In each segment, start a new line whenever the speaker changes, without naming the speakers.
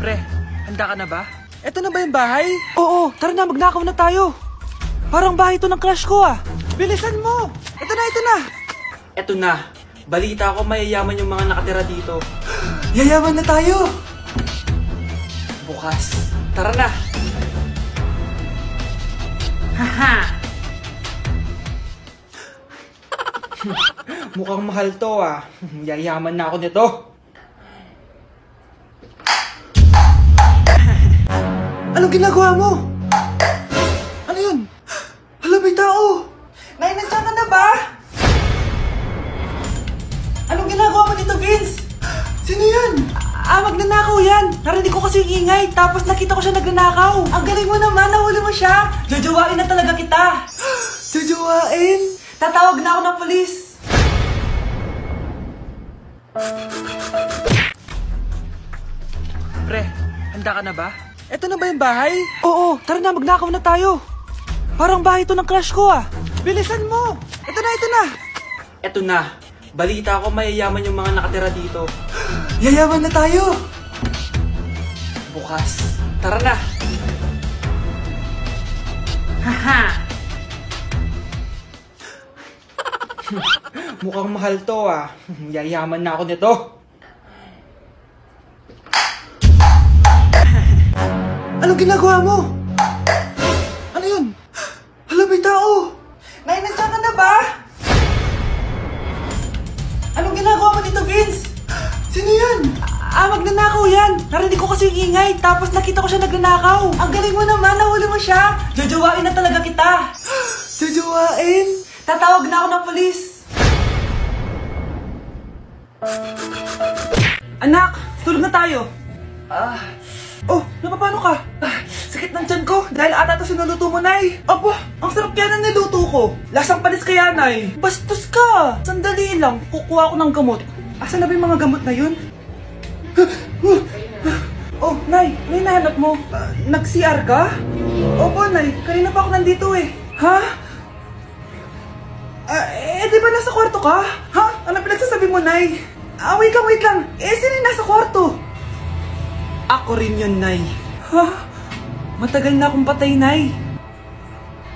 Pre, handa ka na ba? Eto na ba yung bahay? Oo, tara na, magnakaw na tayo. Parang bahay to ng crush ko ah. Bilisan mo! Ito na, ito na! Eto na. Balita ko mayayaman yung mga nakatira dito. Yayaman na tayo! Bukas. Tara na! Haha! Mukhang mahal to ah. Yayaman na ako nito. Anong ginagawa mo? Ano yun? Hala, may tao! Nay, nandiyan ka na ba? Anong ginagawa mo dito, Vince? Sino yan? Magnanakaw yan. Narinig ko kasi yung ingay, tapos nakita ko siya nagnanakaw. Ang galing mo naman, nahuli mo siya. Jojowain na talaga kita. Jojowain? Tatawag na ako ng polis. Pre, handa ka na ba? Eto na ba yung bahay? Oo, tara na, magnakaw na tayo. Parang bahay to ng crush ko ah. Bilisan mo! Ito na, ito na! Eto na. Balita ko mayayaman yung mga nakatira dito. Yayaman na tayo! Bukas. Tara na! Haha! Mukhang mahal to ah. Yayaman na ako nito. Anong ginagawa mo? Ano yun? Hala, may tao! Nay, nandiyan ka na ba? Anong ginagawa mo dito, Vince? Sino yan? Magnanakaw yan. Narinig ko kasi yung ingay, tapos nakita ko siya nagnanakaw. Ang galing mo naman, nahuli mo siya. Jojowain na talaga kita. Jojowain? Tatawag na ako ng polis. Anak, tulog na tayo. Oh, napapano ka? Sakit ng tiyan ko dahil ata ito sinuluto mo, Nay. Aba, ang sarap yan ang niluto ko. Lasang panis kaya, Nay. Bastos ka. Sandali lang, kukuha ko ng gamot. Asan na ba yung mga gamot na yun? Oh, Nay, may nahanap mo. Nag-CR ka? Opo, Nay. Kanina pa ako nandito eh. Ha? Di ba nasa kwarto ka? Ha? Ano pinagsasabi mo, Nay? Wait lang. Sino yung nasa kwarto? Ako rin yun, Nay. Ha? Matagal na akong patay, Nay.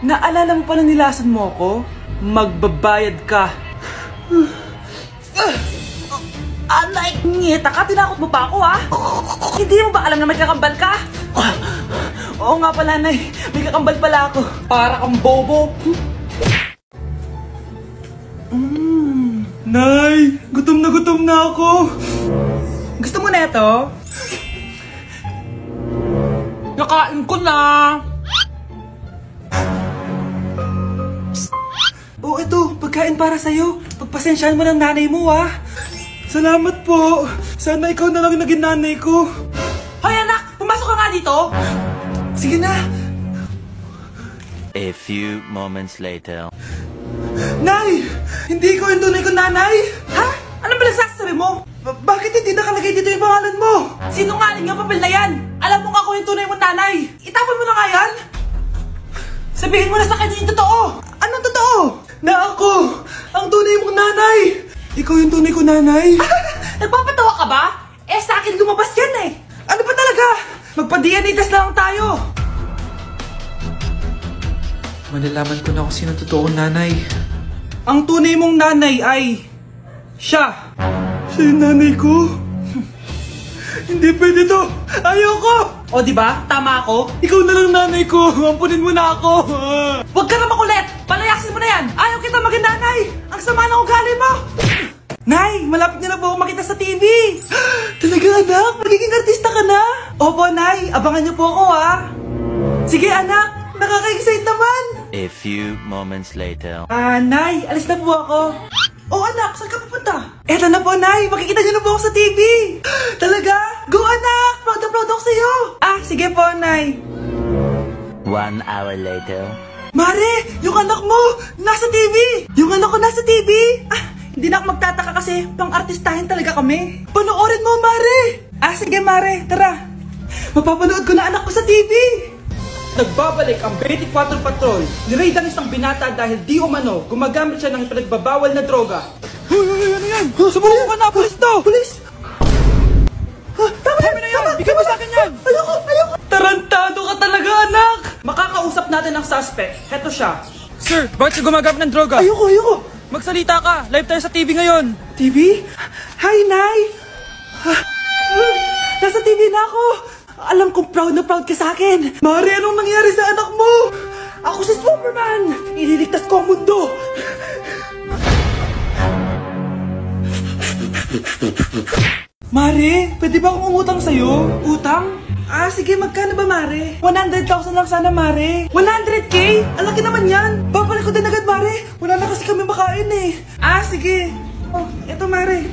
Naalala mo pa na nilasan mo ako? Magbabayad ka. Nay, ngita ka, tinakot mo pa ako, ha? Hindi mo ba alam na may kakambal ka? Oo nga pala, Nay. May kakambal pala ako. Para kang bobo. Nay, gutom na ako. Gusto mo na ito? Nakain ko na. Oh, ito, pagkain para sa'yo. Pagpasensyahan mo ng nanay mo, ha? Salamat po. Sana ikaw na lang yung naging nanay ko. Hoy, anak! Pumasok ka nga dito! Sige na.
A few moments later.
Nay! Hindi ko yung tunay ko nanay! Ha? Ano ba nagsasabi mo? Bakit hindi nakalagay dito yung pangalan mo? Sinungaling yung papel na yan! Alam mo nga ako yung tunay mong nanay! Itapon mo na nga yan! Sabihin mo na sa kanya yung totoo! Anong totoo? Na ako! Ang tunay mong nanay! Ikaw yung tunay ko nanay! Nagpapatawa ka ba? Sa akin lumabas yan eh! Ano ba talaga? Magpa-DNA test lang tayo! Malalaman ko na kung sino totoong nanay. Ang tunay mong nanay ay siya. Siya yung nanay ko? Hindi pwede to. Ayoko. O diba? Tama ako? Ikaw na lang nanay ko. Ampunin mo na ako. Huwag ka na makulit. Palayasin mo na yan. Ayaw kita maging nanay. Ang sama ng ugali mo. Nay, malapit na po ako makita sa TV. Talaga anak? Magiging artista ka na? Opo, Nay. Abangan niyo po ako, ha? Sige, anak. Nakaka-excite naman.
A few moments later.
Nay, alis na po ako. Oh, anak, saan ka pupunta? Eto na po, Nay. Makikita niyo na po ako sa TV. Talaga? Go, anak. Proud na proud ako sa'yo. Sige po, Nay.
1 hour later.
Mare, yung anak mo, nasa TV. Yung anak ko nasa TV. Hindi na ako magtataka kasi pang-artistahin talaga kami. Panoorin mo, Mare. Sige, Mare. Tara. Mapapanood ko na anak ko sa TV. Nagbabalik ang 24 Patrol. Niraid ang isang binata dahil di umano gumagamit siya ng pinagbabawal na droga. Hoy, ano yan? Sumuko ka na, pulis to! Pulis! Tama na yan! Bigyan mo sa akin yan! Hanap natin ang suspect. Heto siya.
Sir, bakit siya gumagamit ng droga?
Ayoko.
Magsalita ka! Live tayo sa TV ngayon!
TV? Hi, Nay! Nasa TV na ako! Alam kong proud na proud ka sa akin! Mare, anong nangyari sa anak mo? Ako si Superman! Ililigtas ko ang mundo! Mare, pwede ba akong umutang sa'yo? Utang? Sige, magkano ba, Mare? 100,000 lang sana, Mare. 100K? Ang laki naman yan. Babalik ko din agad, Mare. Wala na kasi kami makain eh. Sige. Oh, eto, Mare.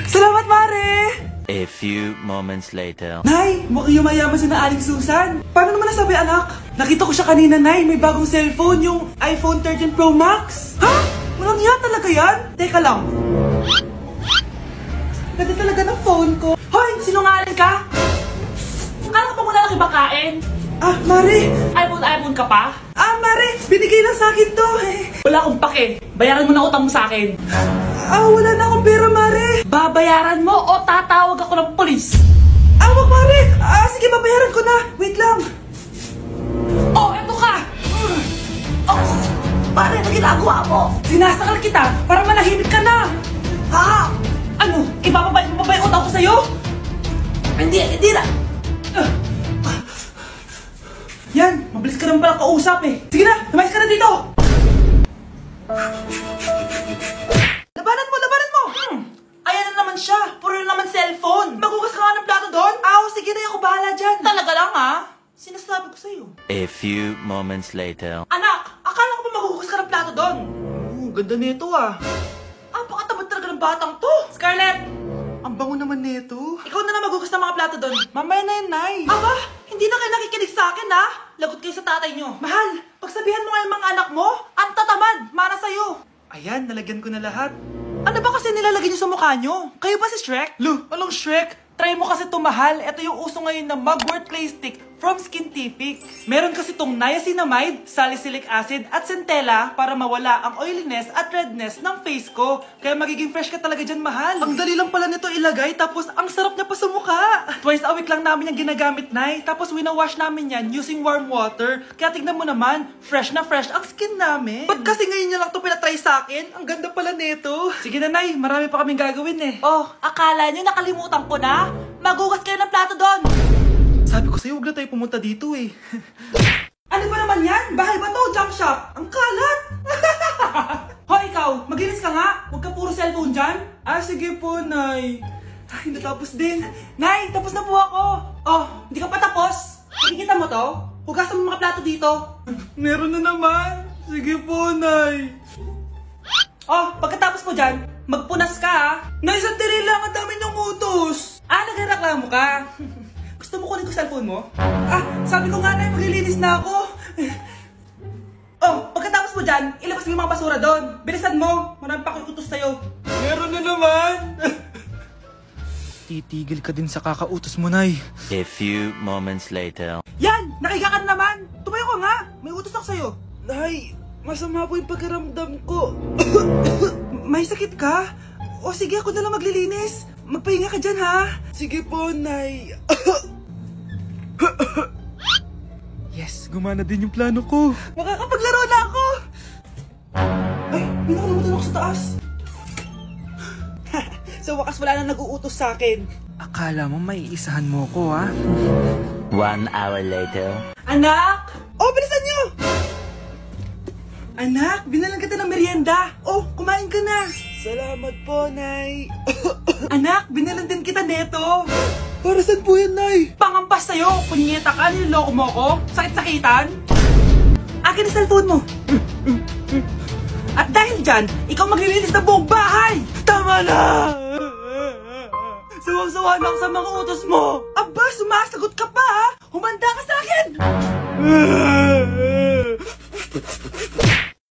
Salamat, Mare!
A few moments later.
Nay, mukhang yumayaman si na Aling Susan. Paano naman nasabi, anak? Nakita ko siya kanina, Nay. May bagong cellphone, yung iPhone 13 Pro Max. Ha? Walang iya talaga yan? Teka lang. Ganda talaga ng phone ko. Hoy, sinungaling ka? Kala ko pa muna nakibakain. Mare. iPhone ka pa? Mare, binigay lang sa akin to. Wala akong pake. Bayaran mo na utang mo sa akin. Wala na akong pera, Mare. Babayaran mo o tatawag ako ng polis? Wag, Mare. Sige, babayaran ko na. Wait lang. Eto ka. Mare, ano ginagawa mo? Sinasakal kita para manahimik ka na. Ano? Ibababay mo ba yung utang ko sa'yo? Hindi na. Yan, mabilis ka naman pala kausap eh. Sige na, lumayas ka na dito. Labanan mo! Ayan na naman siya. Puro na naman cellphone. Magugas ka nga ng plato doon? Sige na, ako bahala dyan. Talaga lang Sinasabi ko sa'yo.
A few moments later.
Anak, akala ko ba magugas ka ng plato doon? Ganda nito Pakatamad talaga ng batang to. Scarlett! Ang bango naman nito. Ikaw na magugas ng mga plato doon. Mamaya na yun, Nay. Hindi na kayo nakikinig sa akin, Lagot kayo sa tatay nyo. Mahal, pagsabihan mo nga yung mga anak mo, ang tatamad, para sa'yo. Ayan, nalagyan ko na lahat. Ano ba kasi nilalagay nyo sa mukha nyo? Kayo ba si Shrek? Anong Shrek? Try mo kasi ito, mahal. Ito yung uso ngayon na mugwort clay stick from Skintific. Meron kasi itong niacinamide, salicylic acid, at centella para mawala ang oiliness at redness ng face ko. Kaya magiging fresh ka talaga dyan, mahal. Ang dali lang pala nito ilagay, tapos ang sarap niya pa sa mukha. Twice a week lang namin yung ginagamit, Nay. Tapos winawash namin yan using warm water. Kaya tignan mo naman, fresh na fresh ang skin namin. Ba't kasi ngayon niya lang ito pinatry sa akin? Ang ganda pala nito. Sige na, Nay. Marami pa kaming gagawin eh. Akala niyo nakalimutan ko na? Magugas kayo ng plato doon! Sabi ko sa'yo, huwag na tayo pumunta dito eh. Ano ba naman yan? Bahay ba to? Junk shop? Ang kalat! Hoy, ikaw! Maginis ka nga! Huwag ka puro cellphone dyan! Sige po, Nay. Natapos din. Nay, tapos na po ako! Hindi ka pa tapos? Nakikita mo to? Hugasan mo mga plato dito. Meron na naman. Sige po, Nay. Pagkatapos po dyan, magpunas ka Nay, sandali lang, ang dami niyong utos. Nagreklamo ka? Gusto mo kunin ko cellphone mo? Sabi ko nga, Nay, maglilinis na ako. Pagkatapos mo dyan, ilabas mo yung mga basura doon. Bilisan mo, marami pa akong utos sa'yo. Meron na naman.
Titigil ka din sa kakautos mo, Nay.
A few moments later.
Yan! Nakiga ka na naman! Tumayo ka nga! May utos ako sa'yo. Nay, masama po yung pagkaramdam ko. May sakit ka? Sige, ako na lang maglilinis. Magpahinga ka dyan, ha? Sige po, Nay.
Yes, gumana din yung plano ko.
Makakapaglaro na ako! May nakalimutan ako sa taas. Sa wakas wala na nag-uutos sa akin.
Akala mo may isahan mo ko, ha?
1 hour later.
Anak! Bilisan niyo! Anak, binalan kita ng merienda. Kumain ka na. Salamat po, Nay. Anak, binalan din kita neto. Para saan po yan, Nay? Pangampas sa'yo. Punyeta ka, niloloko mo ko. Sakit-sakitan. Akin ang cellphone mo. At dahil dyan, ikaw maglilinis ng buong bahay. Tama na! Sawang-sawa lang sa mga utos mo. Aba, sumasagot ka pa, ha? Humanda ka sa akin!